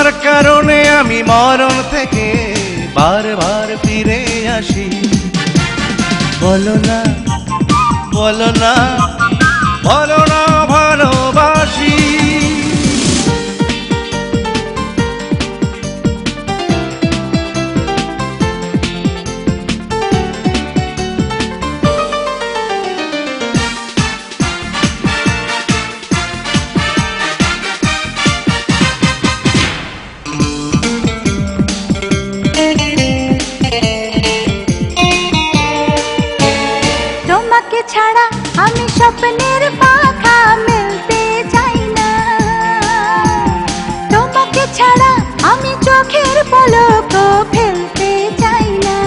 তোমার কারণে আমি মরণ থেকে বারবার ফিরে আসি। বলো না বলো না বলো না ভালোবাসি। তোমাকে ছাড়া আমি স্বপ্নের পাখা মেলতে চাই না, তোমাকে ছাড়া আমি চোখের পলক ফেলতে চাই না।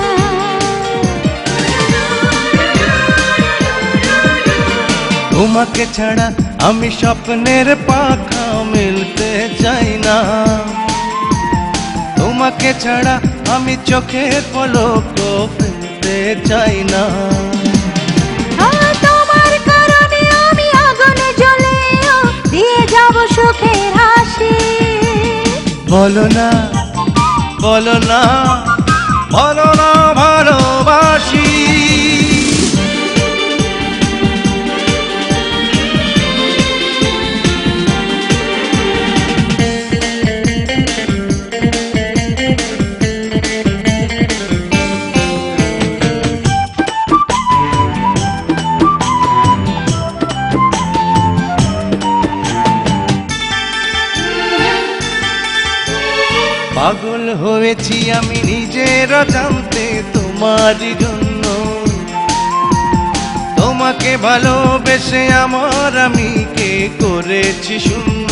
তোমাকে ছাড়া আমি স্বপ্নের পাখা মেলতে চাই না, তোমাকে ছাড়া আমি চোখের পলক ফেলতে চাই না। তোমার কারণে আমি আগুনে জ্বলেও দিয়ে যাব সুখের হাসি। বলো না বলো না বলো না ভালোবাসি। পাগল হয়েছি আমি নিজের জানতে তোমার জন্য, তোমাকে ভালোবেসে আমার আমি কে করেছি শূন্য।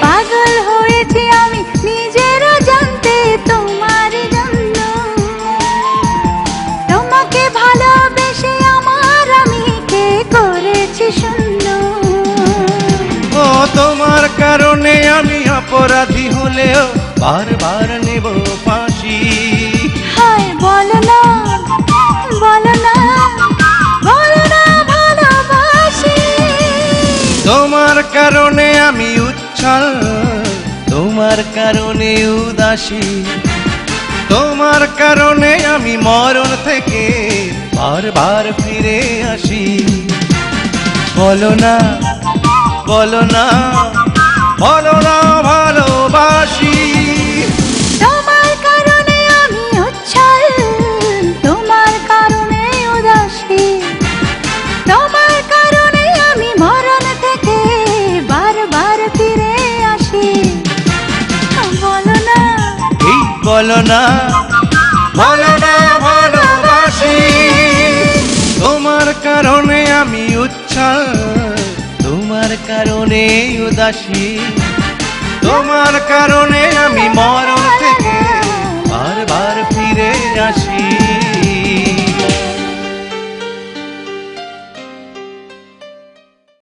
পাগল হয়েছি আমি নিজের জানতে তোমার জন্য, তোমাকে ভালোবেসে আমার আমি কে করেছি শূন্য। ও তোমার কারণে আমি অপরাধী হলেও বারবার নেব ফাঁসি। হায় বলো না বলো না বলো না ভালোবাসি। তোমার কারণে আমি উচ্ছল, তোমার কারণে উদাসী, তোমার কারণে আমি মরণ থেকে বারবার ফিরে আসি। বলো না বলো না বলো না ভালোবাসি। তোমার কারণে আমি উচ্ছল, তোমার কারণে উদাসী, তোমার কারণে আমি মরণ থেকে বারবার ফিরে আসি। বলো না এই বলো না বলো না ভালোবাসি। তোমার কারণে আমি উচ্ছল, তোমার কারণে উদাসী, তোমার কারণে আমি মরণ থেকে